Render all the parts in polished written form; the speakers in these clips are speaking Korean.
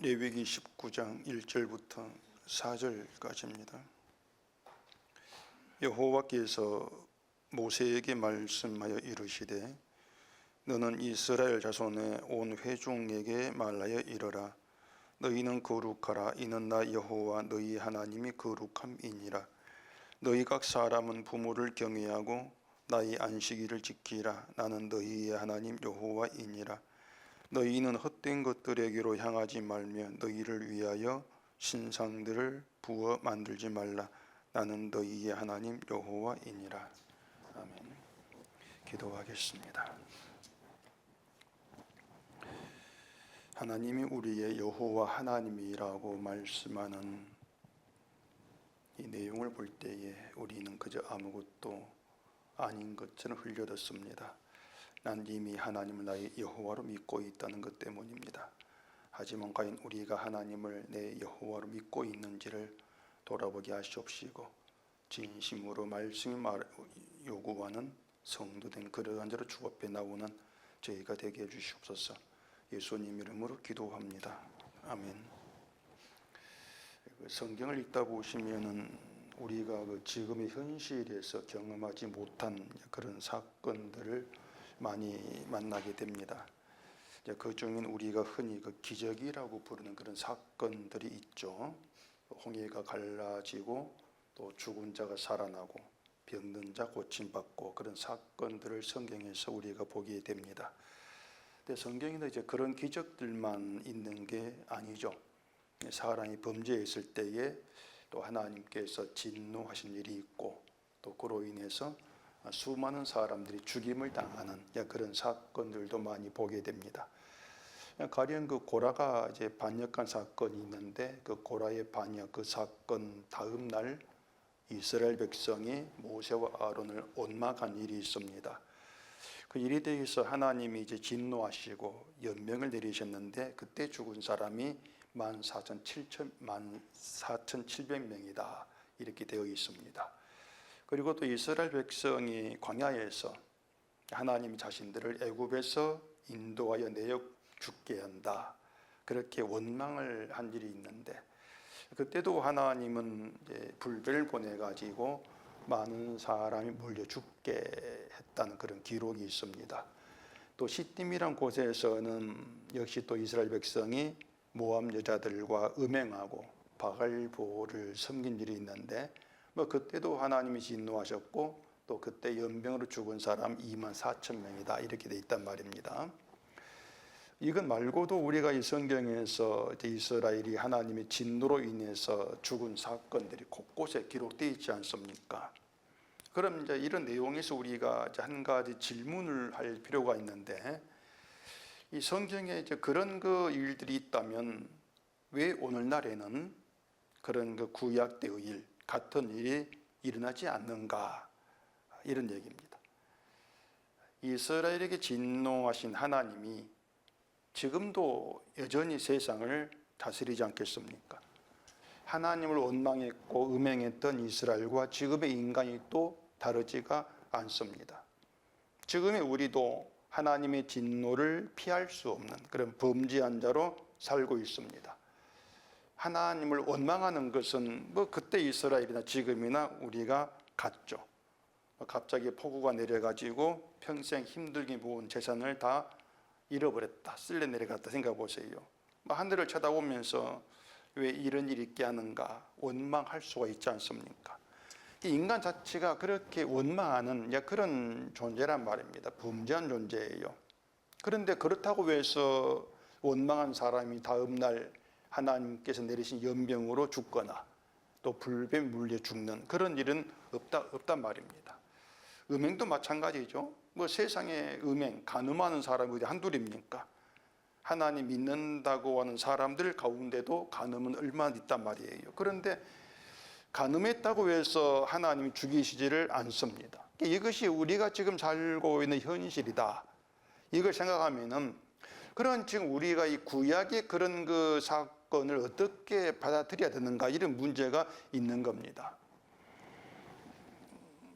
레위기 19장 1절부터 4절까지입니다. 여호와께서 모세에게 말씀하여 이르시되 너는 이스라엘 자손의 온 회중에게 말하여 이르라. 너희는 거룩하라. 이는 나 여호와 너희 하나님이 거룩함이니라. 너희 각 사람은 부모를 경외하고 나의 안식일을 지키라. 나는 너희의 하나님 여호와이니라. 너희는 헛된 것들에게로 향하지 말며 너희를 위하여 신상들을 부어 만들지 말라. 나는 너희의 하나님 여호와이니라. 아멘. 기도하겠습니다. 하나님이 우리의 여호와 하나님이라고 말씀하는 이 내용을 볼 때에 우리는 그저 아무것도 아닌 것처럼 흘려듣습니다. 난 이미 하나님을 나의 여호와로 믿고 있다는 것 때문입니다. 하지만 과연 우리가 하나님을 내 여호와로 믿고 있는지를 돌아보게 하시옵시고 진심으로 말씀이 요구하는 성도된 그러한 자로 주 앞에 나오는 저희가 되게 해주시옵소서. 예수님 이름으로 기도합니다. 아멘. 성경을 읽다 보시면은 우리가 지금의 현실에서 경험하지 못한 그런 사건들을 많이 만나게 됩니다. 그 중엔 우리가 흔히 기적이라고 부르는 그런 사건들이 있죠. 홍해가 갈라지고 또 죽은 자가 살아나고 병든 자 고침받고 그런 사건들을 성경에서 우리가 보게 됩니다. 근데 성경에는 이제 그런 기적들만 있는 게 아니죠. 사람이 범죄했을 때에 또 하나님께서 진노하신 일이 있고 또 그로 인해서 수많은 사람들이 죽임을 당하는 그런 사건들도 많이 보게 됩니다. 가령 고라가 이제 반역한 사건이 있는데 그 고라의 반역 그 사건 다음 날 이스라엘 백성이 모세와 아론을 원망한 일이 있습니다. 그 일에 대해서 하나님이 이제 진노하시고 연명을 내리셨는데 그때 죽은 사람이 14,700명이다 이렇게 되어 있습니다. 그리고 또 이스라엘 백성이 광야에서 하나님이 자신들을 애굽에서 인도하여 내어 죽게 한다 그렇게 원망을 한 일이 있는데 그때도 하나님은 이제 불배를 보내 가지고 많은 사람이 몰려 죽게 했다는 그런 기록이 있습니다. 또 시딤이란 곳에서는 역시 또 이스라엘 백성이 모압 여자들과 음행하고 바알보를 섬긴 일이 있는데 그때도 하나님이 진노하셨고 또 그때 연병으로 죽은 사람 24,000명이다 이렇게 돼 있단 말입니다. 이것 말고도 우리가 이 성경에서 이스라엘이 하나님의 진노로 인해서 죽은 사건들이 곳곳에 기록되어 있지 않습니까? 그럼 이제 이런 내용에서 우리가 한 가지 질문을 할 필요가 있는데 이 성경에 이제 그런 일들이 있다면 왜 오늘날에는 그런 구약 때의 일 같은 일이 일어나지 않는가 이런 얘기입니다. 이스라엘에게 진노하신 하나님이 지금도 여전히 세상을 다스리지 않겠습니까? 하나님을 원망했고 음행했던 이스라엘과 지금의 인간이 또 다르지가 않습니다. 지금의 우리도 하나님의 진노를 피할 수 없는 그런 범죄한 자로 살고 있습니다. 하나님을 원망하는 것은 그때 이스라엘이나 지금이나 우리가 같죠. 갑자기 폭우가 내려가지고 평생 힘들게 모은 재산을 다 잃어버렸다, 쓸려 내려갔다 생각해 보세요. 하늘을 쳐다보면서 왜 이런 일이 있게 하는가 원망할 수가 있지 않습니까? 인간 자체가 그렇게 원망하는 그런 존재란 말입니다. 범죄한 존재예요. 그런데 그렇다고 해서 원망한 사람이 다음날 하나님께서 내리신 연병으로 죽거나 또 불뱀에 물려 죽는 그런 일은 없단 말입니다. 음행도 마찬가지죠. 세상에 음행, 간음하는 사람이 어디 한둘입니까? 하나님 믿는다고 하는 사람들 가운데도 간음은 얼마나 있단 말이에요. 그런데 간음했다고 해서 하나님이 죽이시지를 않습니다. 이것이 우리가 지금 살고 있는 현실이다. 이걸 생각하면은 그런 지금 우리가 이 구약의 그런 사건을 어떻게 받아들여야 되는가 이런 문제가 있는 겁니다.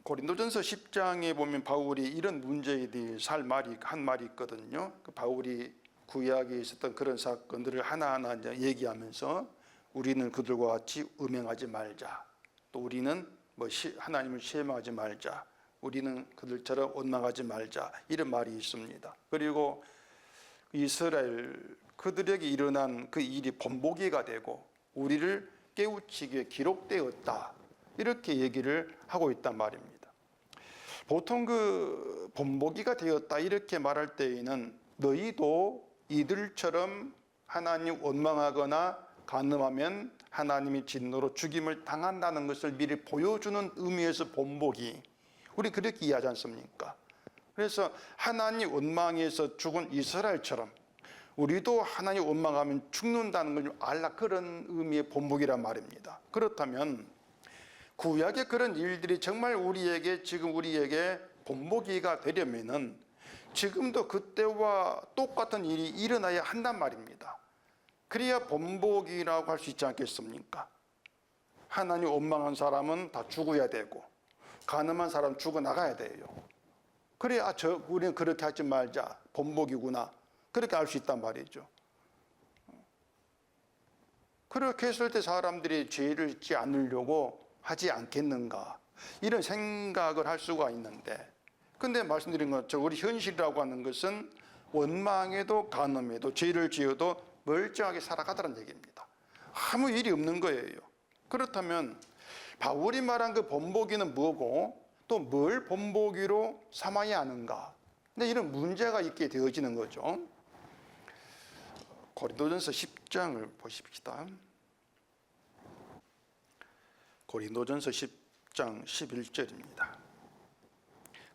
고린도전서 10장에 보면 바울이 이런 문제에 대해서 한 말이 있거든요. 바울이 구약에 있었던 그런 사건들을 하나하나 이제 얘기하면서 우리는 그들과 같이 음행하지 말자. 또 우리는 하나님을 시험하지 말자. 우리는 그들처럼 원망하지 말자. 이런 말이 있습니다. 그리고 이스라엘 그들에게 일어난 그 일이 본보기가 되고 우리를 깨우치기에 기록되었다. 이렇게 얘기를 하고 있단 말입니다. 보통 그 본보기가 되었다 이렇게 말할 때에는 너희도 이들처럼 하나님 원망하거나 간음하면 하나님이 진노로 죽임을 당한다는 것을 미리 보여주는 의미에서 본보기, 우리 그렇게 이해하지 않습니까? 그래서 하나님 원망에서 죽은 이스라엘처럼 우리도 하나님 원망하면 죽는다는 걸 좀 알라, 그런 의미의 본보기란 말입니다. 그렇다면 구약의 그런 일들이 정말 지금 우리에게 본보기가 되려면은 지금도 그때와 똑같은 일이 일어나야 한단 말입니다. 그래야 본보기라고 할 수 있지 않겠습니까? 하나님 원망한 사람은 다 죽어야 되고 간음한 사람 죽어나가야 돼요. 그래야 우리는 그렇게 하지 말자, 본보기구나, 그렇게 알 수 있단 말이죠. 그렇게 했을 때 사람들이 죄를 짓지 않으려고 하지 않겠는가, 이런 생각을 할 수가 있는데, 근데 말씀드린 것처럼 우리 현실이라고 하는 것은 원망에도 간음에도 죄를 지어도 멀쩡하게 살아가더라는 얘기입니다. 아무 일이 없는 거예요. 그렇다면 바울이 말한 그 본보기는 뭐고 또 뭘 본보기로 삼아야 하는가? 근데 이런 문제가 있게 되어지는 거죠. 고린도전서 10장을 보십시다. 고린도전서 10장 11절입니다.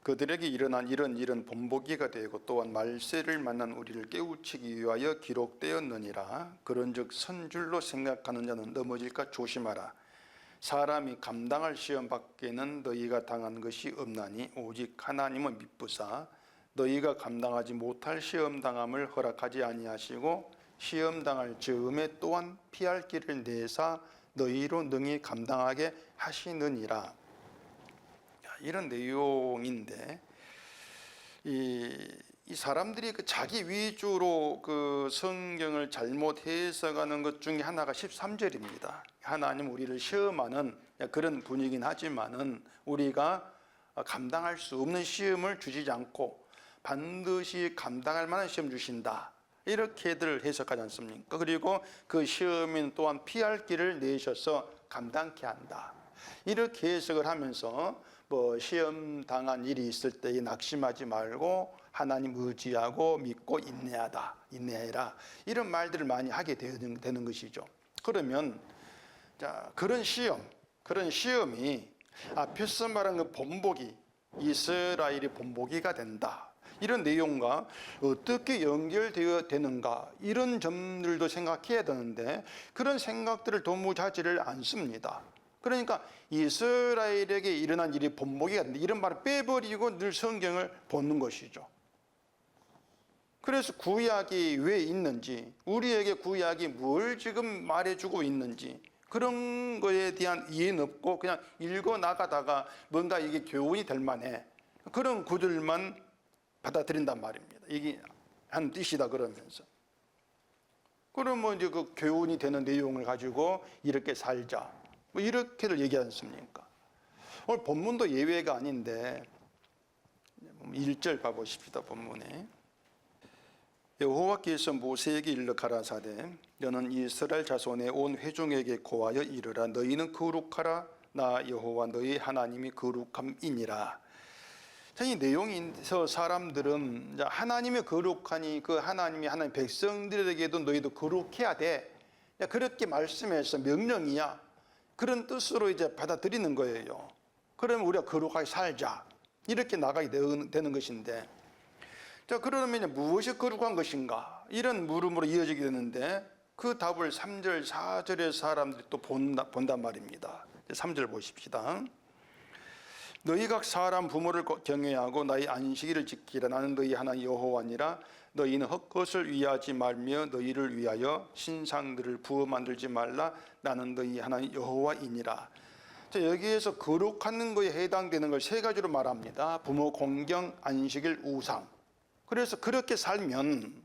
그들에게 일어난 이런 일은 본보기가 되고 또한 말세를 만난 우리를 깨우치기 위하여 기록되었느니라. 그런즉 선줄로 생각하는 자는 넘어질까 조심하라. 사람이 감당할 시험 밖에는 너희가 당한 것이 없나니 오직 하나님은 미쁘사 너희가 감당하지 못할 시험 당함을 허락하지 아니하시고 시험 당할 즈음에 또한 피할 길을 내사 너희로 능히 감당하게 하시느니라. 이런 내용인데, 이 사람들이 그 자기 위주로 그 성경을 잘못 해석하는 것 중에 하나가 13절입니다. 하나님 우리를 시험하는 그런 분위기긴 하지만은 우리가 감당할 수 없는 시험을 주시지 않고 반드시 감당할 만한 시험 주신다, 이렇게들 해석하지 않습니까? 그리고 그 시험인 또한 피할 길을 내셔서 감당케 한다, 이렇게 해석을 하면서 시험 당한 일이 있을 때에 낙심하지 말고 하나님 의지하고 믿고 인내해라, 이런 말들을 많이 하게 되는 것이죠. 그러면 그런 시험이 앞에서 말한 그 본보기, 이스라엘이 본보기가 된다, 이런 내용과 어떻게 연결되어 되는가, 이런 점들도 생각해야 되는데 그런 생각들을 도무지 하지를 않습니다. 그러니까 이스라엘에게 일어난 일이 본보기가 된다, 이런 말을 빼버리고 늘 성경을 보는 것이죠. 그래서 구약이 왜 있는지, 우리에게 구약이 뭘 지금 말해주고 있는지, 그런 거에 대한 이해는 없고 그냥 읽어 나가다가 뭔가 이게 교훈이 될 만해, 그런 구절만 받아들인단 말입니다. 이게 한 뜻이다 그러면서. 그러면 이제 그 교훈이 되는 내용을 가지고 이렇게 살자, 이렇게들 얘기하지 않습니까? 오늘 본문도 예외가 아닌데 1절 봐보십시다. 본문에 여호와께서 모세에게 일러 가라사대 너는 이스라엘 자손의 온 회중에게 고하여 이르라. 너희는 거룩하라. 나 여호와 너희 하나님이 거룩함이니라. 이 내용에서 사람들은 하나님이 거룩하니 그 하나님이 하나님 백성들에게도 너희도 거룩해야 돼, 그렇게 말씀해서 명령이야, 그런 뜻으로 이제 받아들이는 거예요. 그러면 우리가 거룩하게 살자, 이렇게 나가게 되는 것인데, 그러면 이제 무엇이 거룩한 것인가, 이런 물음으로 이어지게 되는데 그 답을 3절 4절의 사람들이 또 본단 말입니다. 3절 보십시다. 너희 각 사람 부모를 경외하고 나의 안식일을 지키라. 나는 너희 하나님 여호와니라. 너희는 헛것을 위하지 말며 너희를 위하여 신상들을 부어 만들지 말라. 나는 너희 하나님 여호와이니라. 여기에서 거룩한 것에 해당되는 걸 세 가지로 말합니다. 부모 공경, 안식일, 우상. 그래서 그렇게 살면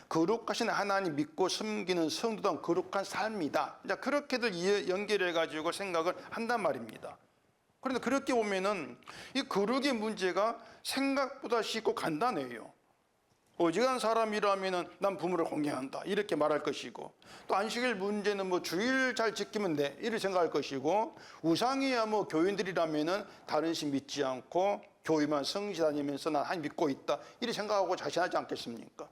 거룩하신 하나님 믿고 섬기는 성도다운 거룩한 삶이다. 그렇게들 연결해가지고 생각을 한단 말입니다. 그런데 그렇게 보면은 이 거룩의 문제가 생각보다 쉽고 간단해요. 어지간한 사람이라면은 난 부모를 공경한다 이렇게 말할 것이고, 또 안식일 문제는 뭐 주일 잘 지키면 돼 이렇게 생각할 것이고, 우상이야 뭐 교인들이라면은 다른 신 믿지 않고 교회만 성시 다니면서 난 하나님 믿고 있다 이렇게 생각하고 자신하지 않겠습니까?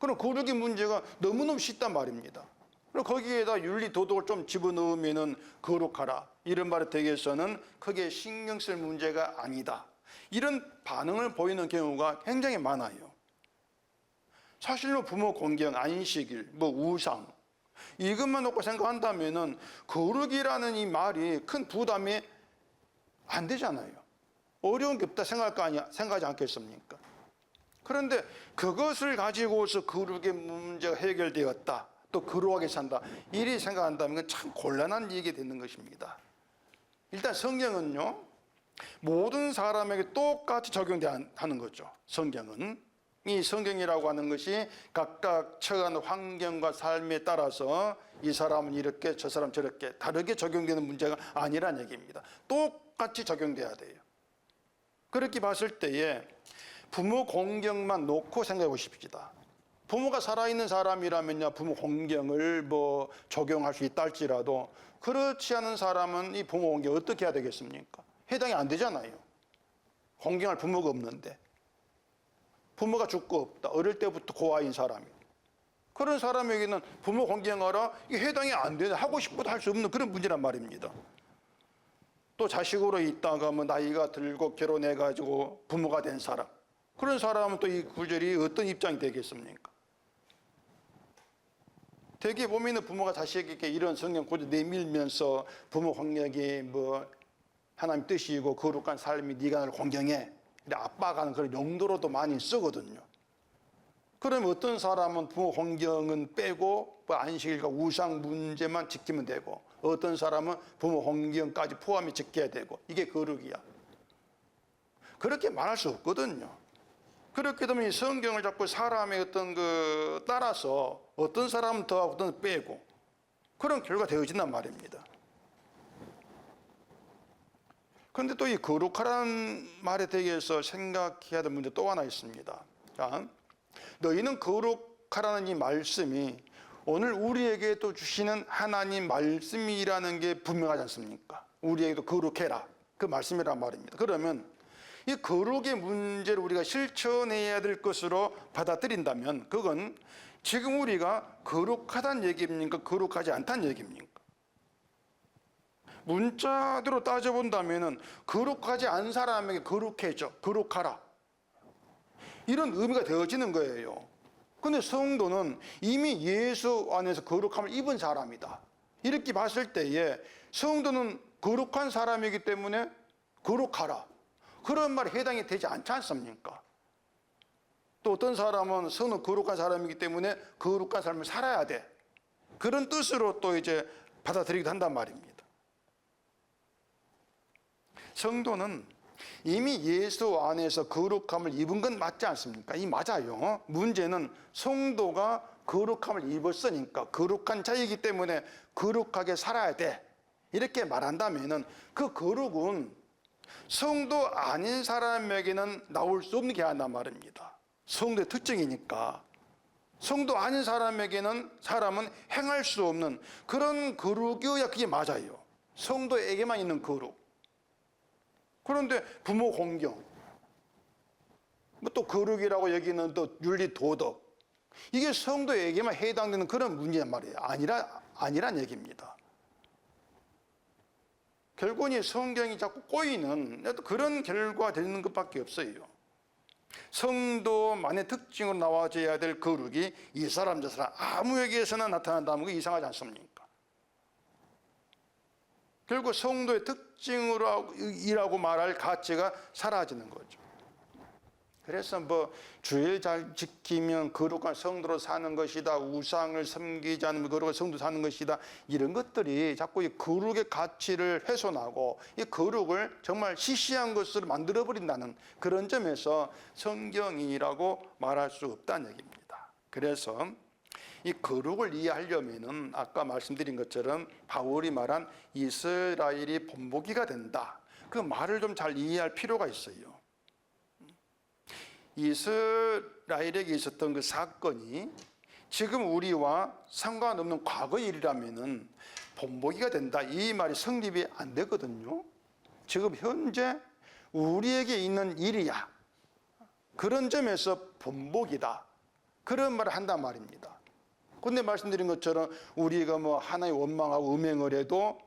그럼 거룩의 문제가 너무너무 쉽단 말입니다. 그리고 거기에다 윤리 도덕을 좀 집어넣으면은 거룩하라 이런 말에 대해서는 크게 신경 쓸 문제가 아니다, 이런 반응을 보이는 경우가 굉장히 많아요. 사실로 부모 공경, 안식일, 뭐 우상 이것만 놓고 생각한다면은 거룩이라는 이 말이 큰 부담이 안 되잖아요. 어려운 게 없다 생각하지 않겠습니까? 그런데 그것을 가지고서 거룩의 문제가 해결되었다, 또 거룩하게 산다 이리 생각한다면 참 곤란한 얘기가 되는 것입니다. 일단 성경은요 모든 사람에게 똑같이 적용하는 거죠. 성경은 이 성경이라고 하는 것이 각각 처한 환경과 삶에 따라서 이 사람은 이렇게 저 사람 저렇게 다르게 적용되는 문제가 아니란 얘기입니다. 똑같이 적용돼야 돼요. 그렇게 봤을 때에 부모 공경만 놓고 생각해 보십시다. 부모가 살아있는 사람이라면요 부모 공경을 뭐 적용할 수 있다 할지라도, 그렇지 않은 사람은 이 부모 공경 어떻게 해야 되겠습니까? 해당이 안 되잖아요. 공경할 부모가 없는데, 부모가 죽고 없다, 어릴 때부터 고아인 사람이, 그런 사람에게는 부모 공경하라 이게 해당이 안 되는, 하고 싶어도 할 수 없는 그런 문제란 말입니다. 또 자식으로 있다가 뭐 나이가 들고 결혼해가지고 부모가 된 사람, 그런 사람은 또 이 구절이 어떤 입장이 되겠습니까? 대개 보면은 부모가 자식에게 이런 성경 구절 내밀면서 부모 공경이 뭐 하나님 뜻이고 거룩한 삶이 네가 나를 공경해 아빠가 하는 그런 용도로도 많이 쓰거든요. 그러면 어떤 사람은 부모 공경은 빼고 뭐 안식일과 우상 문제만 지키면 되고, 어떤 사람은 부모 공경까지 포함해 지켜야 되고, 이게 거룩이야. 그렇게 말할 수 없거든요. 그렇게 되면 이 성경을 자꾸 사람의 어떤 그 따라서 어떤 사람은 더하고 어떤 사람은 빼고 그런 결과가 되어진단 말입니다. 그런데 또 이 거룩하라는 말에 대해서 생각해야 될 문제 또 하나 있습니다. 자, 너희는 거룩하라는 이 말씀이 오늘 우리에게 또 주시는 하나님 말씀이라는 게 분명하지 않습니까? 우리에게도 거룩해라 그 말씀이란 말입니다. 그러면 이 거룩의 문제를 우리가 실천해야 될 것으로 받아들인다면 그건 지금 우리가 거룩하다는 얘기입니까? 거룩하지 않다는 얘기입니까? 문자대로 따져본다면 거룩하지 않은 사람에게 거룩해져, 거룩하라 이런 의미가 되어지는 거예요. 그런데 성도는 이미 예수 안에서 거룩함을 입은 사람이다 이렇게 봤을 때에 성도는 거룩한 사람이기 때문에 거룩하라 그런 말에 해당이 되지 않지 않습니까? 또 어떤 사람은 성도는 거룩한 사람이기 때문에 거룩한 삶을 살아야 돼 그런 뜻으로 또 이제 받아들이기도 한단 말입니다. 성도는 이미 예수 안에서 거룩함을 입은 건 맞지 않습니까? 이 맞아요. 문제는 성도가 거룩함을 입었으니까 거룩한 자이기 때문에 거룩하게 살아야 돼 이렇게 말한다면은 그 거룩은 성도 아닌 사람에게는 나올 수 없는 게 아니란 말입니다. 성도의 특징이니까 성도 아닌 사람에게는 사람은 행할 수 없는 그런 거룩이어야 그게 맞아요. 성도에게만 있는 거룩. 그런데 부모 공경, 뭐 또 거룩이라고 여기는 또 윤리 도덕, 이게 성도에게만 해당되는 그런 문제란 말이에요. 아니란 얘기입니다. 결국은 이 성경이 자꾸 꼬이는 그런 결과가 되는 것밖에 없어요. 성도만의 특징으로 나와줘야 될 거룩이 이 사람 저 사람 아무에게서나 나타난다면 그게 이상하지 않습니까? 결국 성도의 특징이라고 말할 가치가 사라지는 거죠. 그래서 뭐 주일 잘 지키면 거룩한 성도로 사는 것이다, 우상을 섬기지 않으면 거룩한 성도로 사는 것이다, 이런 것들이 자꾸 이 거룩의 가치를 훼손하고 이 거룩을 정말 시시한 것으로 만들어 버린다는 그런 점에서 성경이라고 말할 수 없다는 얘기입니다. 그래서 이 거룩을 이해하려면은 아까 말씀드린 것처럼 바울이 말한 이스라엘이 본보기가 된다. 그 말을 좀 잘 이해할 필요가 있어요. 이스라엘에게 있었던 그 사건이 지금 우리와 상관없는 과거 일이라면은 본보기가 된다. 이 말이 성립이 안 되거든요. 지금 현재 우리에게 있는 일이야. 그런 점에서 본보기다. 그런 말을 한단 말입니다. 근데 말씀드린 것처럼 우리가 뭐 하나의 원망하고 음행을 해도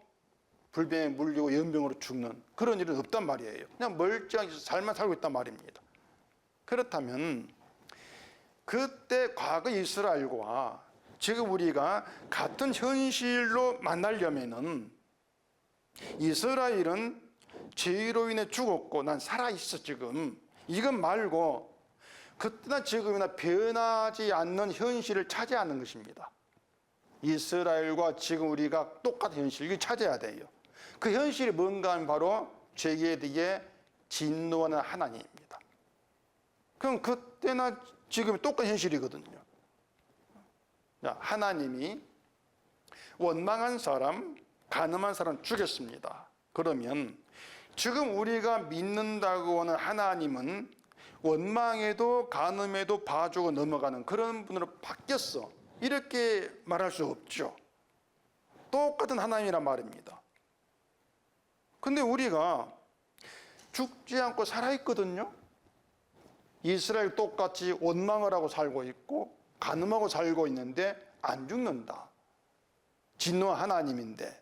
불병에 물리고 연병으로 죽는 그런 일은 없단 말이에요. 그냥 멀쩡하게 잘만 살고 있단 말입니다. 그렇다면 그때 과거 이스라엘과 지금 우리가 같은 현실로 만나려면은 이스라엘은 죄로 인해 죽었고 난 살아있어 지금. 이것 말고 그때나 지금이나 변하지 않는 현실을 차지하는 것입니다. 이스라엘과 지금 우리가 똑같은 현실을 찾아야 돼요. 그 현실이 뭔가 하면 바로 죄에 대해 진노하는 하나님입니다. 그럼 그때나 지금 똑같은 현실이거든요. 하나님이 원망한 사람, 간음한 사람 죽였습니다. 그러면 지금 우리가 믿는다고 하는 하나님은 원망에도 간음에도 봐주고 넘어가는 그런 분으로 바뀌었어. 이렇게 말할 수 없죠. 똑같은 하나님이란 말입니다. 근데 우리가 죽지 않고 살아있거든요. 이스라엘 똑같이 원망을 하고 살고 있고 간음하고 살고 있는데 안 죽는다. 진노 하나님인데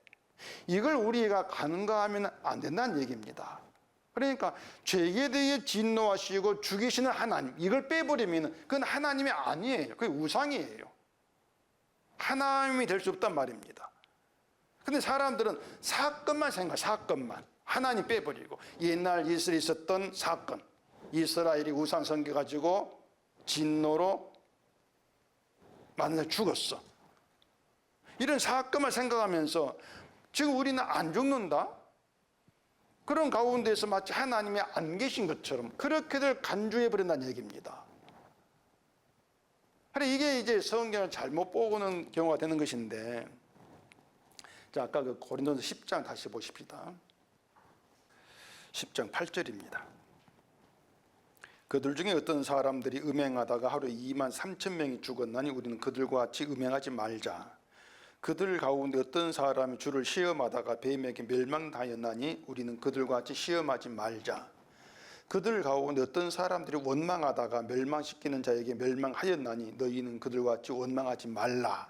이걸 우리가 간과하면 안 된다는 얘기입니다. 그러니까 죄에 대해 진노하시고 죽이시는 하나님 이걸 빼버리면 그건 하나님이 아니에요. 그게 우상이에요. 하나님이 될 수 없단 말입니다. 근데 사람들은 사건만 생각해. 사건만 하나님 빼버리고 옛날 이스라엘에 있었던 사건 이스라엘이 우상 섬겨가지고 진노로 많은 사람이 죽었어. 이런 사건만 생각하면서 지금 우리는 안 죽는다? 그런 가운데서 마치 하나님이 안 계신 것처럼 그렇게들 간주해버린다는 얘기입니다. 이게 이제 성경을 잘못 보고는 경우가 되는 것인데, 자, 아까 그 고린도서 10장 다시 보십시다. 10장 8절입니다. 그들 중에 어떤 사람들이 음행하다가 하루에 2만 3천 명이 죽었나니 우리는 그들과 같이 음행하지 말자. 그들 가운데 어떤 사람이 주를 시험하다가 뱀에게 멸망당하였나니 우리는 그들과 같이 시험하지 말자. 그들 가운데 어떤 사람들이 원망하다가 멸망시키는 자에게 멸망하였나니 너희는 그들과 같이 원망하지 말라.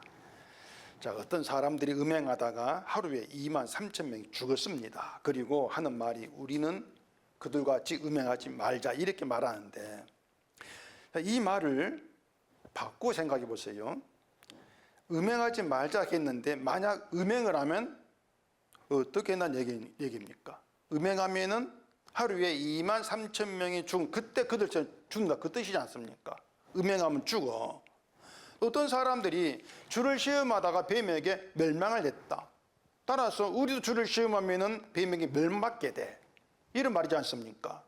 자, 어떤 사람들이 음행하다가 하루에 2만 3천 명이 죽었습니다. 그리고 하는 말이 우리는 그들과 같이 음행하지 말자 이렇게 말하는데, 이 말을 바꾸고 생각해 보세요. 음행하지 말자 했는데 만약 음행을 하면 어떻게 한다는 얘기입니까? 음행하면은 하루에 2만 3천 명이 죽은 그때 그들처럼 죽는다 그 뜻이지 않습니까? 음행하면 죽어. 어떤 사람들이 주를 시험하다가 뱀에게 멸망을 했다. 따라서 우리도 주를 시험하면은 뱀에게 멸망받게 돼. 이런 말이지 않습니까?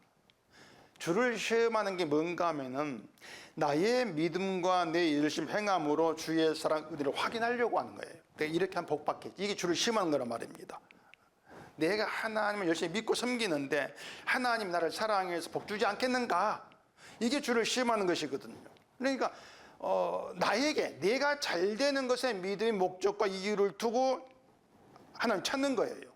주를 시험하는 게 뭔가 하면은 나의 믿음과 내 열심 행함으로 주의 사랑 의를 확인하려고 하는 거예요. 내가 이렇게 하면 복 받겠지. 이게 주를 시험하는 거란 말입니다. 내가 하나님을 열심히 믿고 섬기는데 하나님 나를 사랑해서 복 주지 않겠는가? 이게 주를 시험하는 것이거든요. 그러니까 나에게 내가 잘 되는 것에 믿음의 목적과 이유를 두고 하나님 찾는 거예요.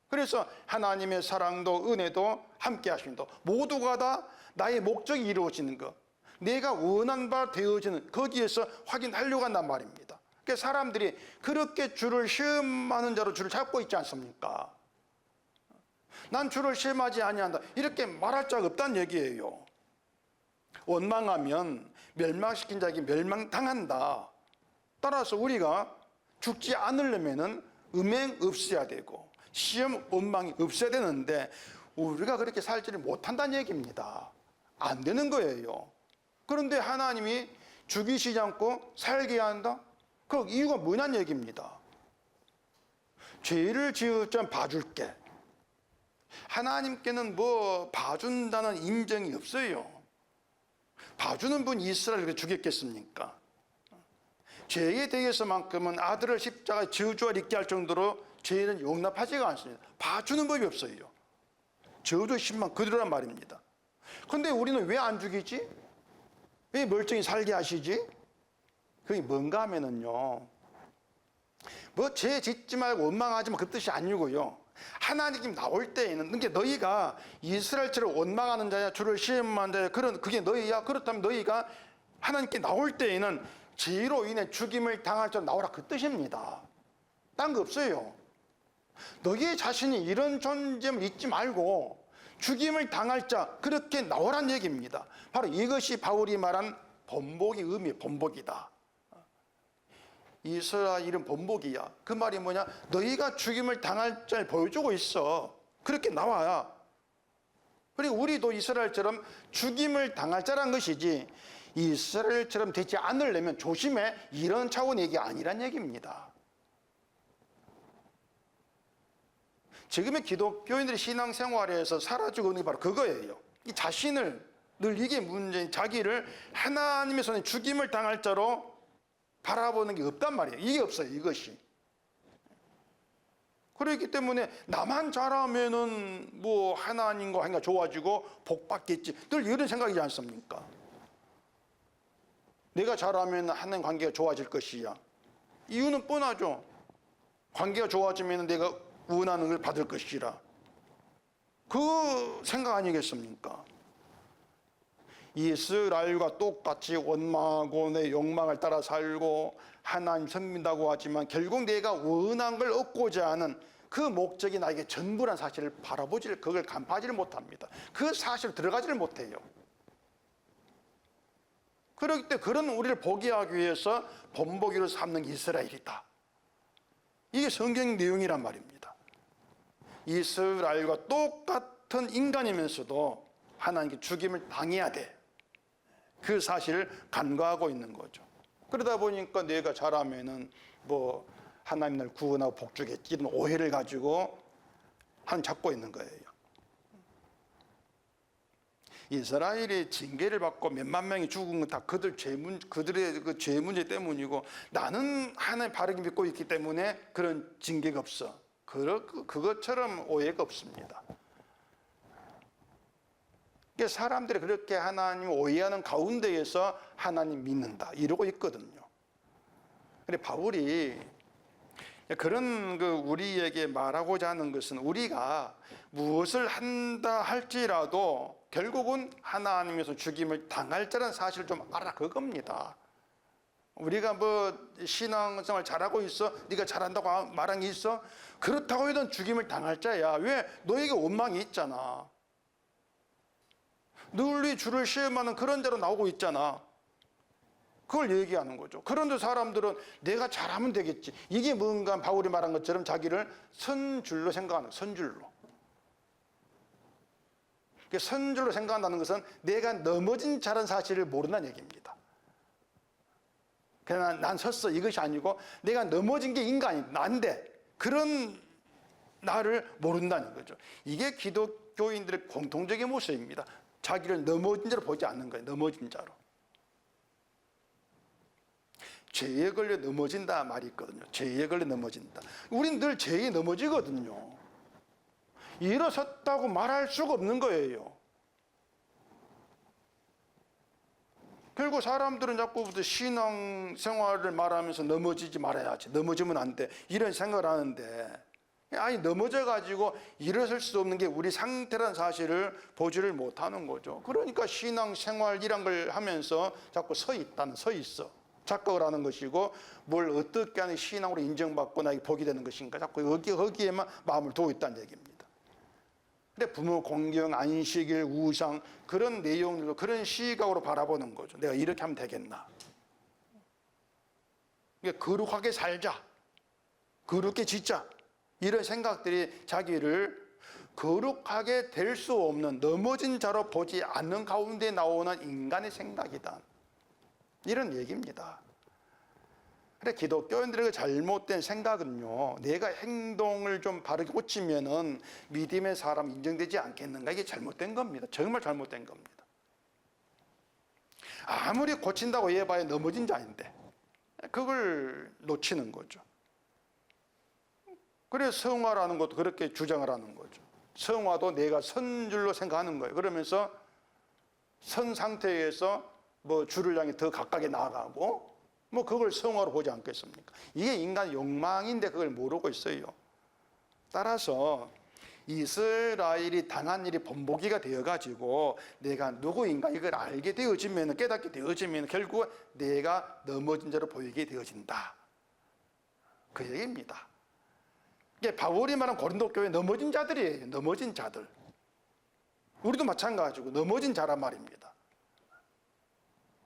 그래서 하나님의 사랑도 은혜도 함께 하심도 모두가 다 나의 목적이 이루어지는 것, 내가 원한 바 되어지는 거기에서 확인하려고 한단 말입니다. 그러니까 사람들이 그렇게 주를 시험하는 자로 주를 잡고 있지 않습니까? 난 주를 시험하지 아니한다 이렇게 말할 자가 없다는 얘기예요. 원망하면 멸망시킨 자에게 멸망당한다. 따라서 우리가 죽지 않으려면 음행 없어야 되고 시험 원망이 없어야 되는데 우리가 그렇게 살지를 못한다는 얘기입니다. 안 되는 거예요. 그런데 하나님이 죽이시지 않고 살게 한다? 그 이유가 뭐냐는 얘기입니다. 죄를 지었자면 봐줄게. 하나님께는 뭐 봐준다는 인정이 없어요. 봐주는 분 이스라엘을 죽였겠습니까? 죄에 대해서만큼은 아들을 십자가에 저주를 잊게 할 정도로 죄는 용납하지가 않습니다. 봐주는 법이 없어요. 저주 심만 그대로란 말입니다. 그런데 우리는 왜 안 죽이지? 왜 멀쩡히 살게 하시지? 그게 뭔가 하면은요, 뭐 죄 짓지 말고 원망하지 마 그 뜻이 아니고요, 하나님 나올 때에는, 그러니까 너희가 이스라엘처럼 원망하는 자야, 주를 시험하는 자야, 그게 너희야. 그렇다면 너희가 하나님께 나올 때에는 죄로 인해 죽임을 당할 자로 나오라 그 뜻입니다. 딴 거 없어요. 너희 자신이 이런 존재를 잊지 말고 죽임을 당할 자, 그렇게 나오란 얘기입니다. 바로 이것이 바울이 말한 번복의 의미, 번복이다. 이스라엘은 번복이야. 그 말이 뭐냐? 너희가 죽임을 당할 자를 보여주고 있어. 그렇게 나와야. 그리고 우리도 이스라엘처럼 죽임을 당할 자란 것이지, 이스라엘처럼 되지 않으려면 조심해, 이런 차원의 얘기 아니란 얘기입니다. 지금의 기독교인들의 신앙생활에서 사라지고 있는 게 바로 그거예요. 이 자신을, 늘 이게 문제인, 자기를 하나님의 손에 죽임을 당할 자로 바라보는 게 없단 말이에요. 이게 없어요, 이것이. 그렇기 때문에 나만 잘하면은 뭐 하나님과 관계가 좋아지고 복 받겠지, 늘 이런 생각이지 않습니까? 내가 잘하면 하나님 관계가 좋아질 것이야. 이유는 뻔하죠. 관계가 좋아지면 내가 원하는 걸 받을 것이라. 그 생각 아니겠습니까? 이스라엘과 똑같이 원망하고 내 욕망을 따라 살고 하나님 섬긴다고 하지만 결국 내가 원한 걸 얻고자 하는 그 목적이 나에게 전부란 사실을 바라보지를, 그걸 간파하지를 못합니다. 그 사실을 들어가지를 못해요. 그렇기 때문에 그런 우리를 보게 하기 위해서 본보기로 삼는 게 이스라엘이다. 이게 성경 내용이란 말입니다. 이스라엘과 똑같은 인간이면서도 하나님께 죽임을 당해야 돼. 그 사실을 간과하고 있는 거죠. 그러다 보니까 내가 잘하면은 뭐 하나님 날 구원하고 복 주겠지, 이런 오해를 가지고 한 잡고 있는 거예요. 이스라엘이 징계를 받고 몇만 명이 죽은 건 다 그들의 그 죄 문제 때문이고, 나는 하나님 바르게 믿고 있기 때문에 그런 징계가 없어. 그것처럼 오해가 없습니다. 사람들이 그렇게 하나님 오해하는 가운데에서 하나님 믿는다 이러고 있거든요. 근데 바울이 그런 우리에게 말하고자 하는 것은, 우리가 무엇을 한다 할지라도 결국은 하나님에서 죽임을 당할 자라는 사실을 좀 알아, 그겁니다. 우리가 뭐 신앙생활 잘하고 있어? 네가 잘한다고 말한 게 있어? 그렇다고 해도 죽임을 당할 자야. 왜? 너에게 원망이 있잖아. 널리 주를 시험하는 그런 자로 나오고 있잖아. 그걸 얘기하는 거죠. 그런데 사람들은 내가 잘하면 되겠지, 이게 뭔가 바울이 말한 것처럼 자기를 선줄로 생각하는, 선줄로. 선줄로 생각한다는 것은 내가 넘어진 자라는 사실을 모른다는 얘기입니다. 그냥 난 섰어, 이것이 아니고 내가 넘어진 게 인간이 난데, 그런 나를 모른다는 거죠. 이게 기독교인들의 공통적인 모습입니다. 자기를 넘어진 자로 보지 않는 거예요. 넘어진 자로. 죄에 걸려 넘어진다 말이 있거든요. 죄에 걸려 넘어진다. 우린 늘 죄에 넘어지거든요. 일어섰다고 말할 수가 없는 거예요. 결국 사람들은 자꾸부터 신앙생활을 말하면서 넘어지지 말아야지, 넘어지면 안 돼, 이런 생각을 하는데, 아니 넘어져가지고 일어설 수 없는 게 우리 상태라는 사실을 보지를 못하는 거죠. 그러니까 신앙생활이란 걸 하면서 자꾸 서 있어 착각을 하는 것이고, 뭘 어떻게 하는 신앙으로 인정받고 나에게 복이 되는 것인가, 자꾸 거기에만 마음을 두고 있다는 얘기입니다. 근데 부모 공경, 안식일, 우상, 그런 내용들도 그런 시각으로 바라보는 거죠. 내가 이렇게 하면 되겠나. 그러니까 거룩하게 살자, 거룩게 짓자, 이런 생각들이 자기를 거룩하게 될 수 없는 넘어진 자로 보지 않는 가운데 나오는 인간의 생각이다, 이런 얘기입니다. 그래, 기독교인들의 잘못된 생각은요, 내가 행동을 좀 바르게 고치면은 믿음의 사람 인정되지 않겠는가, 이게 잘못된 겁니다. 정말 잘못된 겁니다. 아무리 고친다고 해봐야 넘어진 자인데, 그걸 놓치는 거죠. 그래서 성화라는 것도 그렇게 주장을 하는 거죠. 성화도 내가 선 줄로 생각하는 거예요. 그러면서 선 상태에서 뭐 주를 향해 더 가깝게 나아가고 뭐 그걸 성화로 보지 않겠습니까? 이게 인간의 욕망인데 그걸 모르고 있어요. 따라서 이스라엘이 당한 일이 본보기가 되어가지고 내가 누구인가 이걸 알게 되어지면, 깨닫게 되어지면 결국 내가 넘어진 자로 보이게 되어진다. 그 얘기입니다. 이게 바울이 말한 고린도 교회 넘어진 자들이에요. 넘어진 자들. 우리도 마찬가지고 넘어진 자란 말입니다.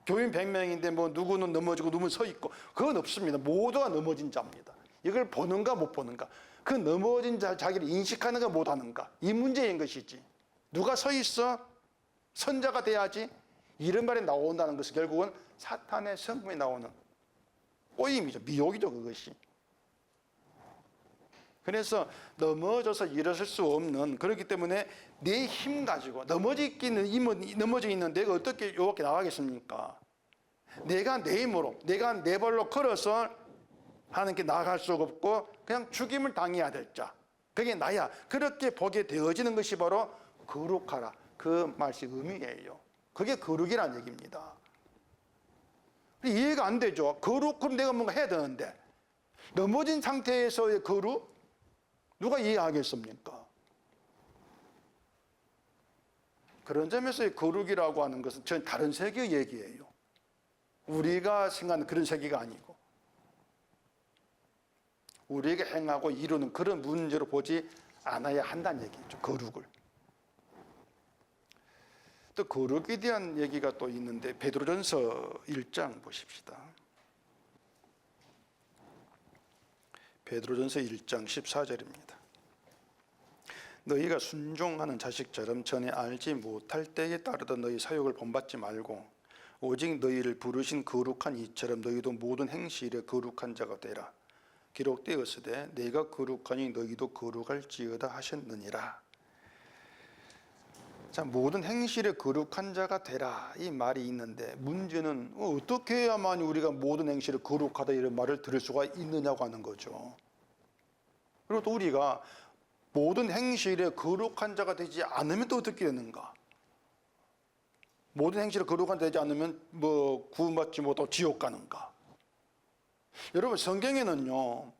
교인 100명인데 뭐 누구는 넘어지고 누구는 서 있고 그건 없습니다. 모두가 넘어진 자입니다. 이걸 보는가 못 보는가, 그 넘어진 자 자기를 인식하는가 못 하는가, 이 문제인 것이지. 누가 서 있어 선자가 돼야지 이런 말이 나온다는 것은 결국은 사탄의 성품이 나오는 꼬임이죠. 미혹이죠, 그것이. 그래서 넘어져서 일어설 수 없는, 그렇기 때문에 내 힘 가지고 넘어져 있는 내가 어떻게 이렇게 나가겠습니까? 내가 내 힘으로, 내가 내 발로 걸어서 하나님께 나아갈 수가 없고 그냥 죽임을 당해야 될 자, 그게 나야. 그렇게 보게 되어지는 것이 바로 거룩하라, 그 말씀 의미예요. 그게 거룩이라는 얘기입니다. 이해가 안 되죠. 거룩, 그럼 내가 뭔가 해야 되는데 넘어진 상태에서의 거룩 누가 이해하겠습니까? 그런 점에서의 거룩이라고 하는 것은 전 다른 세계의 얘기예요. 우리가 생각하는 그런 세계가 아니고 우리에게 행하고 이루는 그런 문제로 보지 않아야 한다는 얘기죠. 거룩을. 또 거룩에 대한 얘기가 또 있는데 베드로전서 1장 보십시다. 베드로전서 1장 14절입니다. 너희가 순종하는 자식처럼 전에 알지 못할 때에 따르던 너희 사욕을 본받지 말고 오직 너희를 부르신 거룩한 이처럼 너희도 모든 행실에 거룩한 자가 되라. 기록되었으되 내가 거룩하니 너희도 거룩할지어다 하셨느니라. 자, 모든 행실에 거룩한 자가 되라, 이 말이 있는데 문제는 어떻게 해야만 우리가 모든 행실에 거룩하다 이런 말을 들을 수가 있느냐고 하는 거죠. 그리고 또 우리가 모든 행실에 거룩한 자가 되지 않으면 또 어떻게 되는가? 모든 행실에 거룩한 자가 되지 않으면 뭐 구원받지 못하고 지옥 가는가? 여러분, 성경에는요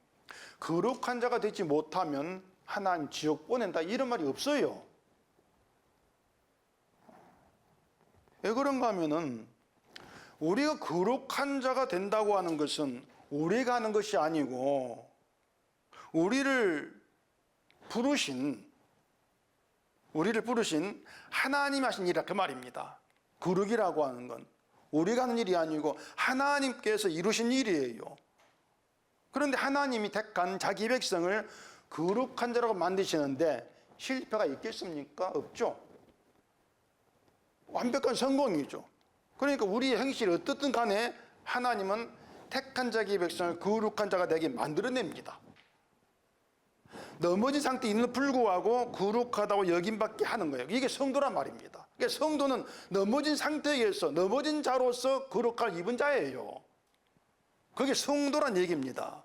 거룩한 자가 되지 못하면 하나님 지옥 보낸다 이런 말이 없어요. 왜 그런가 하면은 우리가 거룩한 자가 된다고 하는 것은 우리가 하는 것이 아니고 우리를 부르신 하나님 하신 일이라 그 말입니다. 거룩이라고 하는 건 우리가 하는 일이 아니고 하나님께서 이루신 일이에요. 그런데 하나님이 택한 자기 백성을 거룩한 자라고 만드시는데 실패가 있겠습니까? 없죠. 완벽한 성공이죠. 그러니까 우리의 행실이 어떻든 간에 하나님은 택한 자기 백성을 거룩한 자가 되게 만들어냅니다. 넘어진 상태에 있는 불구하고 거룩하다고 여김받게 하는 거예요. 이게 성도란 말입니다. 그러니까 성도는 넘어진 상태에서 넘어진 자로서 거룩할 입은 자예요. 그게 성도란 얘기입니다.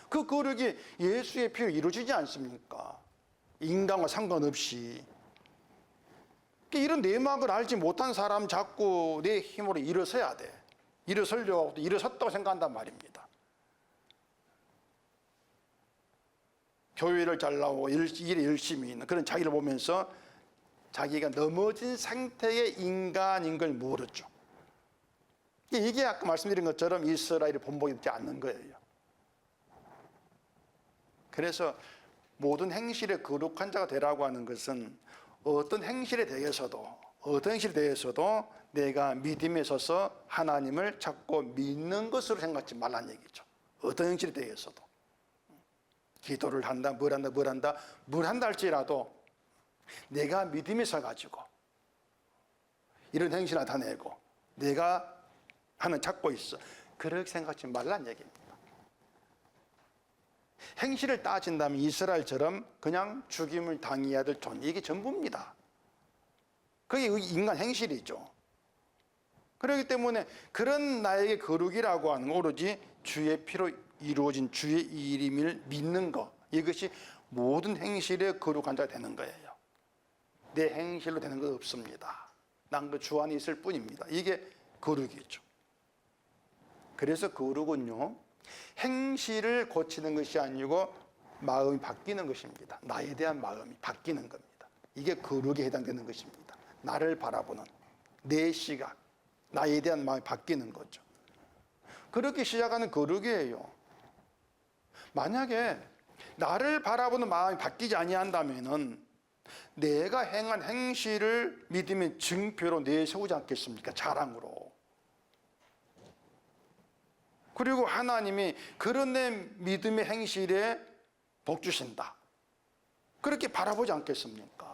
그 거룩이 예수의 피로 이루어지지 않습니까? 인간과 상관없이. 이런 내막을 알지 못한 사람 자꾸 내 힘으로 일어서야 돼. 일어서려고 하고 일어섰다고 생각한단 말입니다. 교회를 잘 나오고 일에 열심히 있는 그런 자기를 보면서 자기가 넘어진 상태의 인간인 걸 모르죠. 이게 아까 말씀드린 것처럼 이스라엘이 본보기 되지 않는 거예요. 그래서 모든 행실에 거룩한 자가 되라고 하는 것은 어떤 행실에 대해서도 내가 믿음에 서서 하나님을 찾고 믿는 것으로 생각하지 말라는 얘기죠. 어떤 행실에 대해서도. 기도를 한다, 뭘 한다 할지라도 내가 믿음에 서가지고 이런 행실 나타내고 내가 하는 찾고 있어. 그렇게 생각하지 말라는 얘기입니다. 행실을 따진다면 이스라엘처럼 그냥 죽임을 당해야 될 존재, 이게 전부입니다. 그게 인간 행실이죠. 그렇기 때문에 그런 나에게 거룩이라고 하는 건 오로지 주의 피로 이루어진 주의 이름을 믿는 것, 이것이 모든 행실에 거룩한 자가 되는 거예요. 내 행실로 되는 것 없습니다. 난 그 주 안에 있을 뿐입니다. 이게 거룩이죠. 그래서 거룩은요, 행실을 고치는 것이 아니고 마음이 바뀌는 것입니다. 나에 대한 마음이 바뀌는 겁니다. 이게 거룩에 해당되는 것입니다. 나를 바라보는 내 시각, 나에 대한 마음이 바뀌는 거죠. 그렇게 시작하는 거룩이에요. 만약에 나를 바라보는 마음이 바뀌지 아니한다면은 내가 행한 행실을 믿음의 증표로 내세우지 않겠습니까? 자랑으로. 그리고 하나님이 그런 내 믿음의 행실에 복 주신다, 그렇게 바라보지 않겠습니까?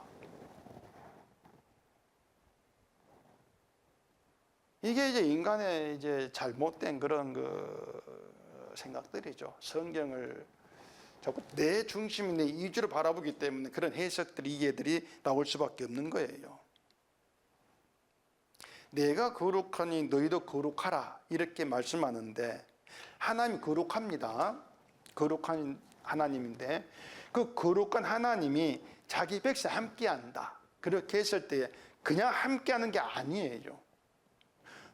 이게 이제 인간의 이제 잘못된 그런 생각들이죠. 성경을 자꾸 내 중심이 내 이주로 바라보기 때문에 그런 해석들이, 이해들이 나올 수밖에 없는 거예요. 내가 거룩하니 너희도 거룩하라, 이렇게 말씀하는데 하나님이 거룩합니다. 거룩한 하나님인데 그 거룩한 하나님이 자기 백성 함께한다, 그렇게 했을 때 그냥 함께하는 게 아니에요.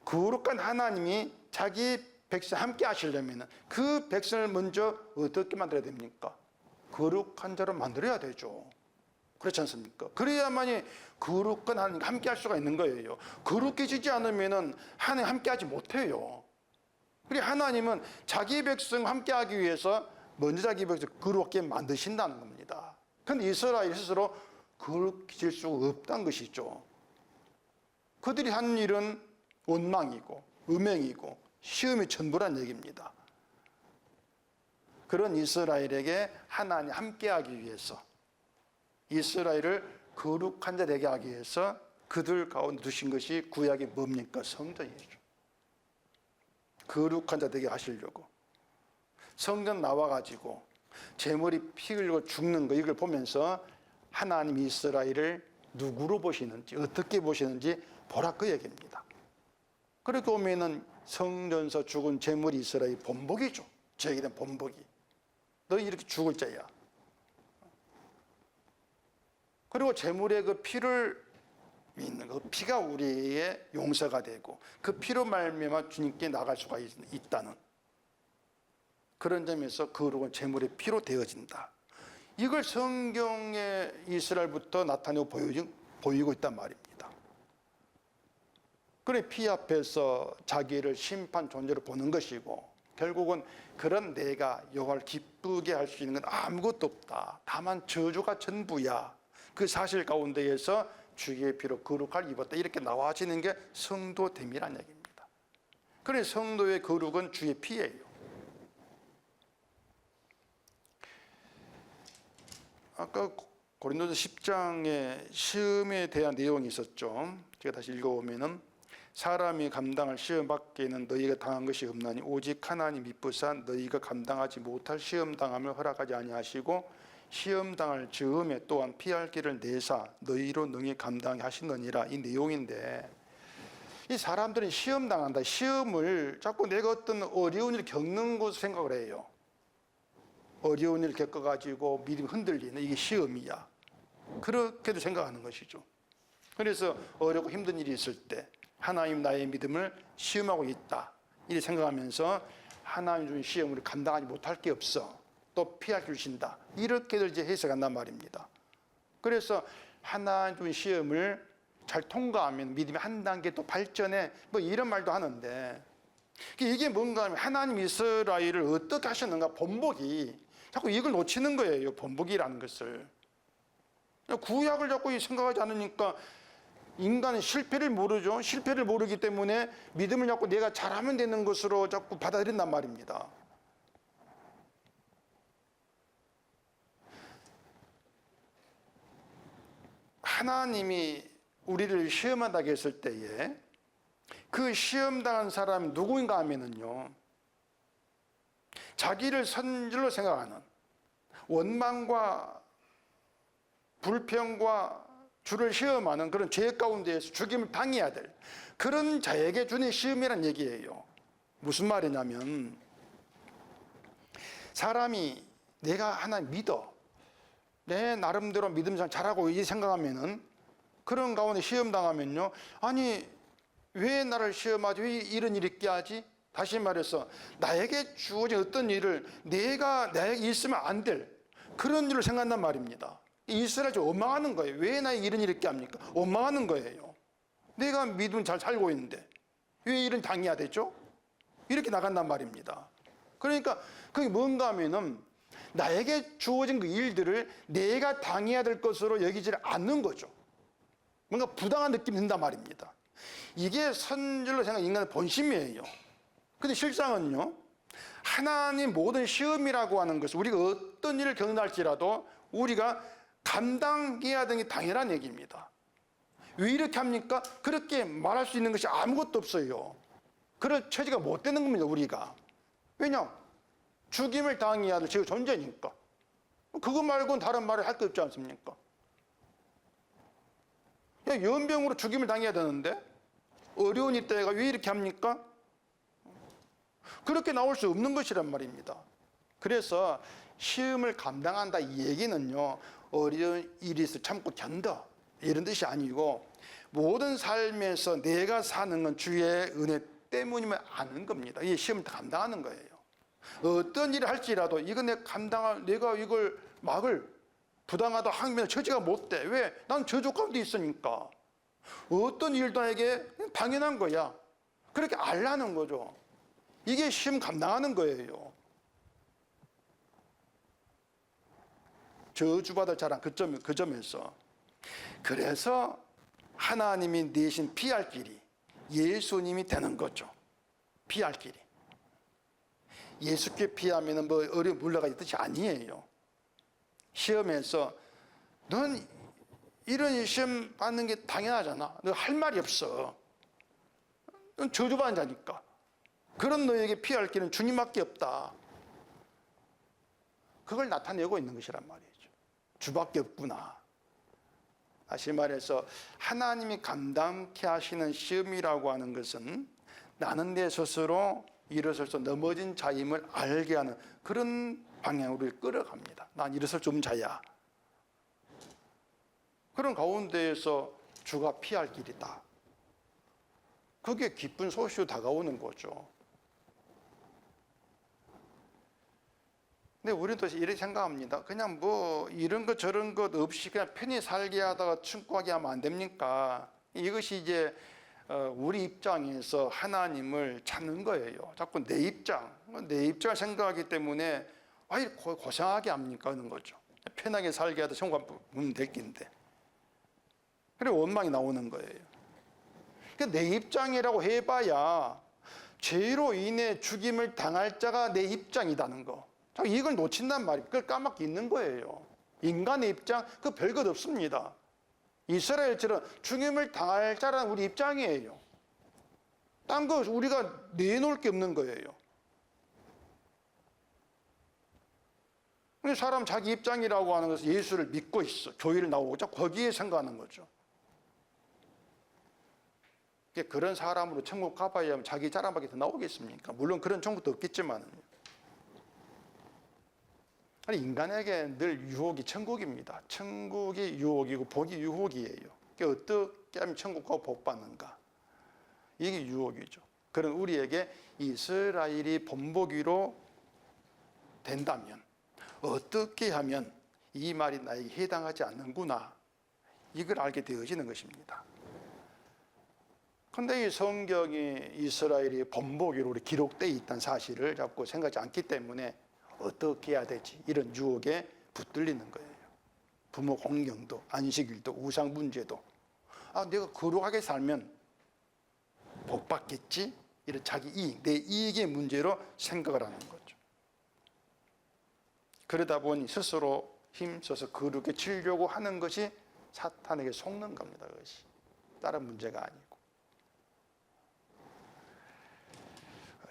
거룩한 하나님이 자기 백성 함께 하시려면 그 백성을 먼저 어떻게 만들어야 됩니까? 거룩한 자로 만들어야 되죠. 그렇지 않습니까? 그래야만이 거룩한 하나님과 함께 할 수가 있는 거예요. 거룩해지지 않으면 하나님 함께 하지 못해요. 그리고 하나님은 자기 백성 함께 하기 위해서 먼저 자기 백성 거룩하게 만드신다는 겁니다. 그런데 이스라엘 스스로 거룩해질 수가 없다는 것이죠. 그들이 한 일은 원망이고 음행이고 시험이 전부란 얘기입니다. 그런 이스라엘에게 하나님 함께하기 위해서, 이스라엘을 거룩한 자 되게 하기 위해서 그들 가운데 두신 것이 구약이 뭡니까? 성전이죠. 거룩한 자 되게 하시려고 성전 나와가지고 제물이 피 흘리고 죽는 거, 이걸 보면서 하나님 이스라엘을 누구로 보시는지, 어떻게 보시는지 보라, 그 얘기입니다. 그렇게 보면은 성전에서 죽은 제물이 이스라엘 본복이죠. 저에게는 본복이. 너 이렇게 죽을 자야. 그리고 제물의 그 피를 믿는 그 피가 우리의 용서가 되고 그 피로 말미암아 주님께 나갈 수가 있다는 그런 점에서 거룩은 제물의 피로 되어진다. 이걸 성경에 이스라엘부터 나타내고 보이고 있단 말입니다. 그래, 피 앞에서 자기를 심판 존재로 보는 것이고 결국은 그런 내가 여호와를 기쁘게 할 수 있는 건 아무것도 없다, 다만 저주가 전부야, 그 사실 가운데에서 주의 피로 거룩할 입었다, 이렇게 나와지는 게 성도됨이란 얘기입니다. 그래, 성도의 거룩은 주의 피예요. 아까 고린도서 10장에 시험에 대한 내용이 있었죠. 제가 다시 읽어보면은 사람이 감당할 시험 밖에는 너희가 당한 것이 없나니 오직 하나님 미쁘사 너희가 감당하지 못할 시험 당함을 허락하지 아니하시고 시험 당할 즈음에 또한 피할 길을 내사 너희로 능히 감당하게 하시느니라, 이 내용인데, 이 사람들은 시험 당한다, 시험을 자꾸 내가 어떤 어려운 일을 겪는 것으로 생각을 해요. 어려운 일을 겪어가지고 믿음이 흔들리는, 이게 시험이야, 그렇게도 생각하는 것이죠. 그래서 어렵고 힘든 일이 있을 때 하나님 나의 믿음을 시험하고 있다, 이렇게 생각하면서 하나님 준 시험을 감당하지 못할 게 없어, 또 피할 길 주신다, 이렇게들 이제 해석한단 말입니다. 그래서 하나님 준 시험을 잘 통과하면 믿음이 한 단계 또 발전해, 뭐 이런 말도 하는데, 이게 뭔가 하면 하나님 이스라엘을 어떻게 하셨는가, 본복이 자꾸 이걸 놓치는 거예요. 본복이라는 것을. 구약을 자꾸 생각하지 않으니까 인간은 실패를 모르죠. 실패를 모르기 때문에 믿음을 자꾸 내가 잘하면 되는 것으로 자꾸 받아들인단 말입니다. 하나님이 우리를 시험한다고 했을 때에 그 시험당한 사람이 누구인가 하면은요, 자기를 선질로 생각하는 원망과 불평과 주를 시험하는 그런 죄 가운데에서 죽임을 당해야 될 그런 자에게 주는 시험이란 얘기예요. 무슨 말이냐면 사람이 내가 하나님 믿어, 내 나름대로 믿음상 잘하고 이 생각하면은 그런 가운데 시험 당하면요, 아니 왜 나를 시험하지? 왜 이런 일이 있게 하지? 다시 말해서 나에게 주어진 어떤 일을 나에게 있으면 안 될 그런 일을 생각한단 말입니다. 이스라엘 좀 원망하는 거예요. 왜 나에게 이런 일이 있게 합니까? 원망하는 거예요. 내가 믿음 잘 살고 있는데 왜 이런 당해야 되죠? 이렇게 나간단 말입니다. 그러니까 그게 뭔가 하면은 나에게 주어진 그 일들을 내가 당해야 될 것으로 여기지를 않는 거죠. 뭔가 부당한 느낌이 든단 말입니다. 이게 선질로 생각하는 인간의 본심이에요. 근데 실상은요, 하나님 모든 시험이라고 하는 것은 우리가 어떤 일을 겪는할지라도 우리가 감당해야 되는 게 당연한 얘기입니다. 왜 이렇게 합니까? 그렇게 말할 수 있는 것이 아무것도 없어요. 그럴 처지가 못 되는 겁니다, 우리가. 왜냐? 죽임을 당해야 될 죄의 존재니까. 그거 말고는 다른 말을 할 게 없지 않습니까? 연병으로 죽임을 당해야 되는데 어려운 이때가 왜 이렇게 합니까? 그렇게 나올 수 없는 것이란 말입니다. 그래서 시험을 감당한다 이 얘기는요, 어려운 일이 있어 참고 견뎌 이런 뜻이 아니고 모든 삶에서 내가 사는 건 주의 은혜 때문이면 아는 겁니다. 이 시험을 감당하는 거예요. 어떤 일을 할지라도 이건 내가 이걸 막을 부당하다 하면 처지가 못 돼. 왜? 난 저주 가운데 있으니까. 어떤 일도 나에게 당연한 거야. 그렇게 알라는 거죠. 이게 시험 감당하는 거예요. 저주받을 자란 그 점에서. 그래서 하나님이 내신 피할 길이 예수님이 되는 거죠. 피할 길이. 예수께 피하면 뭐 어려운 물러가는 뜻이 아니에요. 시험에서 넌 이런 시험 받는 게 당연하잖아. 너 할 말이 없어. 넌 저주받은 자니까. 그런 너에게 피할 길은 주님밖에 없다. 그걸 나타내고 있는 것이란 말이죠. 주밖에 없구나. 다시 말해서 하나님이 감당케 하시는 시험이라고 하는 것은 나는 내 스스로 일어설 수 넘어진 자임을 알게 하는 그런 방향으로 끌어갑니다. 난 일어설 수 없는 자야. 그런 가운데에서 주가 피할 길이다. 그게 기쁜 소식으로 다가오는 거죠. 근데 우리는 또 이렇게 생각합니다. 그냥 뭐 이런 것 저런 것 없이 그냥 편히 살게 하다가 충고하게 하면 안 됩니까? 이것이 이제 우리 입장에서 하나님을 찾는 거예요. 자꾸 내 입장을 생각하기 때문에 왜 고생하게 합니까? 하는 거죠. 편하게 살게 하다 천국 가면 될 긴데. 그래 원망이 나오는 거예요. 그러니까 내 입장이라고 해봐야 죄로 인해 죽임을 당할 자가 내 입장이라는 거. 이걸 놓친단 말이에요. 그걸 까맣게 있는 거예요. 인간의 입장, 그 별것 없습니다. 이스라엘처럼 죽임을 당할 자라는 우리 입장이에요. 딴 거 우리가 내놓을 게 없는 거예요. 사람 자기 입장이라고 하는 것은 예수를 믿고 있어. 교회를 나오고자 거기에 생각하는 거죠. 그런 사람으로 천국 가봐야 자기 자랑밖에 더 나오겠습니까? 물론 그런 천국도 없겠지만. 아니, 인간에게 늘 유혹이 천국입니다. 천국이 유혹이고 복이 유혹이에요. 어떻게 하면 천국 가고 복 받는가? 이게 유혹이죠. 그런 우리에게 이스라엘이 본보기로 된다면 어떻게 하면 이 말이 나에게 해당하지 않는구나, 이걸 알게 되어지는 것입니다. 그런데 이 성경이 이스라엘이 본보기로 기록되어 있다는 사실을 자꾸 생각하지 않기 때문에 어떻게 해야 되지? 이런 유혹에 붙들리는 거예요. 부모 공경도, 안식일도, 우상 문제도. 내가 거룩하게 살면 복 받겠지? 이런 자기 이익, 내 이익의 문제로 생각을 하는 거죠. 그러다 보니 스스로 힘써서 거룩에 치려고 하는 것이 사탄에게 속는 겁니다. 그것이 다른 문제가 아니고.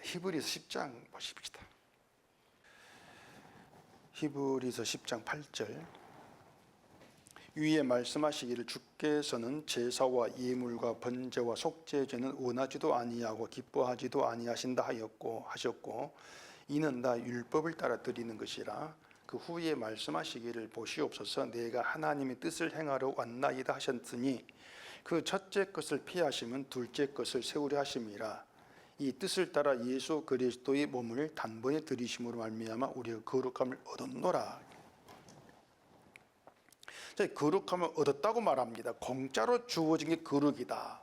히브리서 10장 보십시다. 히브리서 10장 8절. 위에 말씀하시기를 주께서는 제사와 예물과 번제와 속죄제는 원하지도 아니하고 기뻐하지도 아니하신다 하셨고 이는 다 율법을 따라 드리는 것이라. 그 후에 말씀하시기를 보시옵소서 내가 하나님의 뜻을 행하러 왔나이다 하셨으니 그 첫째 것을 피하시면 둘째 것을 세우려 하심이라. 이 뜻을 따라 예수 그리스도의 몸을 단번에 들이심으로 말미암아 우리가 거룩함을 얻었노라. 거룩함을 얻었다고 말합니다. 공짜로 주어진 게 거룩이다.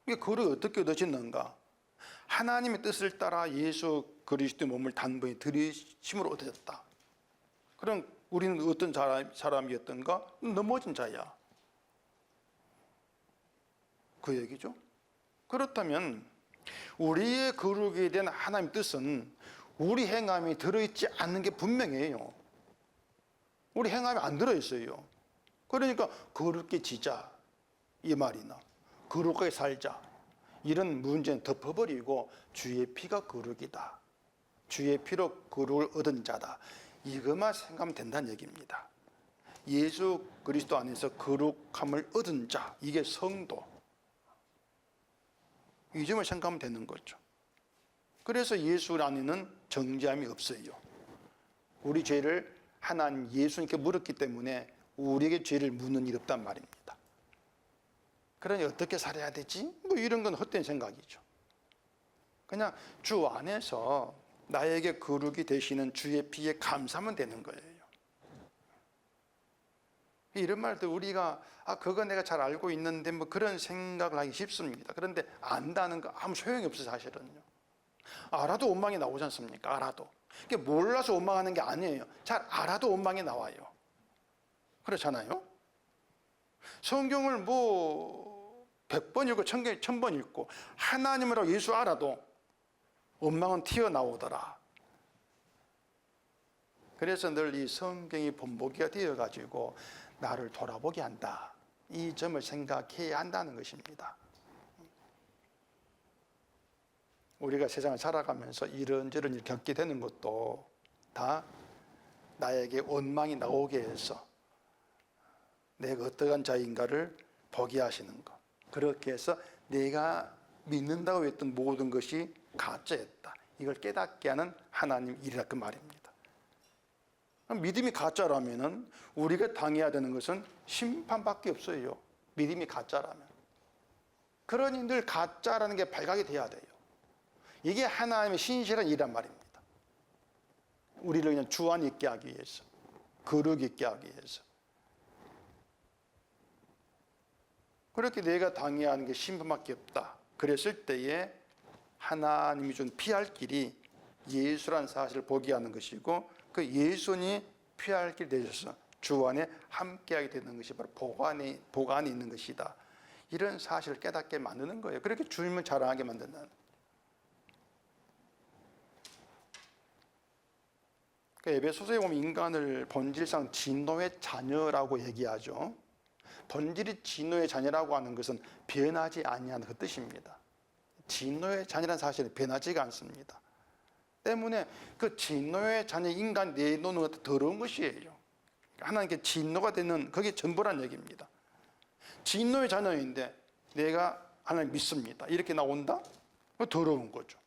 이게 거룩이 어떻게 얻어지는가? 하나님의 뜻을 따라 예수 그리스도의 몸을 단번에 들이심으로 얻어졌다. 그럼 우리는 어떤 사람이었던가? 넘어진 자야. 그 얘기죠. 그렇다면 우리의 거룩에 대한 하나님의 뜻은 우리 행함이 들어있지 않는 게 분명해요. 우리 행함이 안 들어있어요. 그러니까 거룩게 지자 이 말이나 거룩하게 살자 이런 문제는 덮어버리고 주의 피가 거룩이다. 주의 피로 거룩을 얻은 자다. 이것만 생각하면 된다는 얘기입니다. 예수 그리스도 안에서 거룩함을 얻은 자, 이게 성도. 이 점을 생각하면 되는 거죠. 그래서 예수 안에는 정죄함이 없어요. 우리 죄를 하나님 예수님께 물었기 때문에 우리에게 죄를 묻는 일이 없단 말입니다. 그러니 어떻게 살아야 되지? 뭐 이런 건 헛된 생각이죠. 그냥 주 안에서 나에게 거룩이 되시는 주의 피에 감사하면 되는 거예요. 이런 말들 우리가 그거 내가 잘 알고 있는데 뭐 그런 생각을 하기 쉽습니다. 그런데 안다는 거 아무 소용이 없어요. 사실은요. 알아도 원망이 나오지 않습니까? 알아도. 이게 몰라서 원망하는 게 아니에요. 잘 알아도 원망이 나와요. 그렇잖아요. 성경을 뭐 100번 읽고 1000번 읽고 하나님이라고 예수 알아도 원망은 튀어나오더라. 그래서 늘 이 성경이 본보기가 되어가지고 나를 돌아보게 한다. 이 점을 생각해야 한다는 것입니다. 우리가 세상을 살아가면서 이런저런 일을 겪게 되는 것도 다 나에게 원망이 나오게 해서 내가 어떠한 자인가를 보게 하시는 것. 그렇게 해서 내가 믿는다고 했던 모든 것이 가짜였다. 이걸 깨닫게 하는 하나님 일이라 그 말입니다. 믿음이 가짜라면 우리가 당해야 되는 것은 심판밖에 없어요. 믿음이 가짜라면. 그러니 늘 가짜라는 게 발각이 돼야 돼요. 이게 하나님의 신실한 일이란 말입니다. 우리를 그냥 주 안에 있게 하기 위해서, 거룩 있게 하기 위해서. 그렇게 내가 당해야 하는 게 심판밖에 없다. 그랬을 때에 하나님이 준 피할 길이 예수란 사실을 보게 하는 것이고 그 예수님이 피할 길 되셔서 주 안에 함께하게 되는 것이 바로 복 안에 있는 것이다. 이런 사실을 깨닫게 만드는 거예요. 그렇게 주님을 자랑하게 만드는. 에베소서에 보면 인간을 본질상 진노의 자녀라고 얘기하죠. 본질이 진노의 자녀라고 하는 것은 변하지 아니하는 그 뜻입니다. 진노의 자녀라는 사실은 변하지가 않습니다. 때문에 그 진노의 자녀 인간 내놓는 것도 더러운 것이에요. 하나님께 진노가 되는 그게 전부란 얘기입니다. 진노의 자녀인데 내가 하나님 믿습니다. 이렇게 나온다? 그거 더러운 거죠.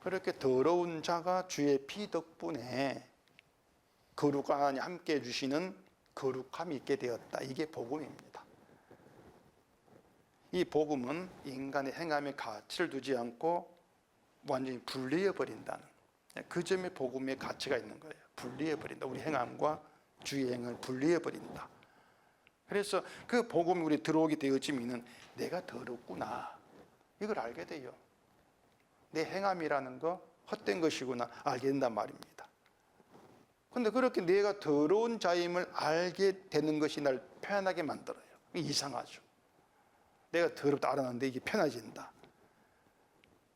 그렇게 더러운 자가 주의 피 덕분에 거룩한 하나님 함께 해주시는 거룩함이 있게 되었다. 이게 복음입니다. 이 복음은 인간의 행함의 가치를 두지 않고 완전히 분리해버린다는 그 점에 복음의 가치가 있는 거예요. 분리해버린다. 우리 행함과 주의 행을 분리해버린다. 그래서 그 복음이 우리 들어오게 되어지면 내가 더럽구나. 이걸 알게 돼요. 내 행함이라는 거 헛된 것이구나 알게 된단 말입니다. 그런데 그렇게 내가 더러운 자임을 알게 되는 것이 날 편하게 만들어요. 이상하죠. 내가 더럽다 알았는데 이게 편해진다.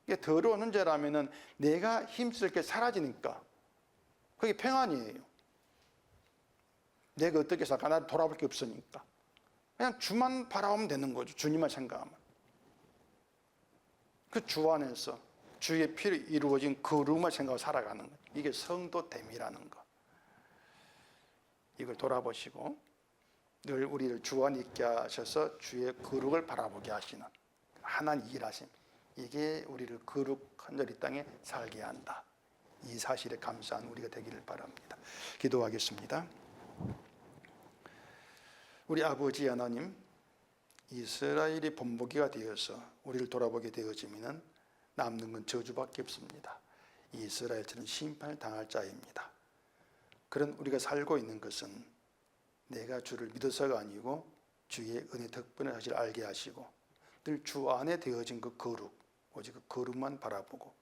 이게 더러운 존재라면은 내가 힘쓸 게 사라지니까 그게 평안이에요. 내가 어떻게 살까? 나를 돌아볼 게 없으니까. 그냥 주만 바라보면 되는 거죠. 주님만 생각하면. 그 주 안에서 주의 피로 이루어진 거룩을 생각하고 살아가는 것. 이게 성도됨이라는 것. 이걸 돌아보시고 늘 우리를 주 안에 있게 하셔서 주의 거룩을 바라보게 하시는 하나님 일하심. 이게 우리를 거룩한 이 땅에 살게 한다. 이 사실에 감사한 우리가 되기를 바랍니다. 기도하겠습니다. 우리 아버지 하나님, 이스라엘이 본보기가 되어서 우리를 돌아보게 되어지면 남는 건 저주밖에 없습니다. 이스라엘처럼 심판을 당할 자입니다. 그런 우리가 살고 있는 것은 내가 주를 믿어서가 아니고 주의 은혜 덕분에 사실 알게 하시고 늘 주 안에 되어진 그 거룩, 오직 그 거룩만 바라보고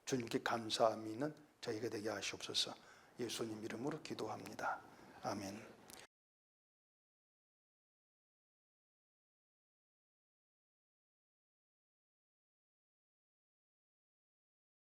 주님께 감사함이 있는 저희가 되게 하시옵소서. 예수님 이름으로 기도합니다. 아멘.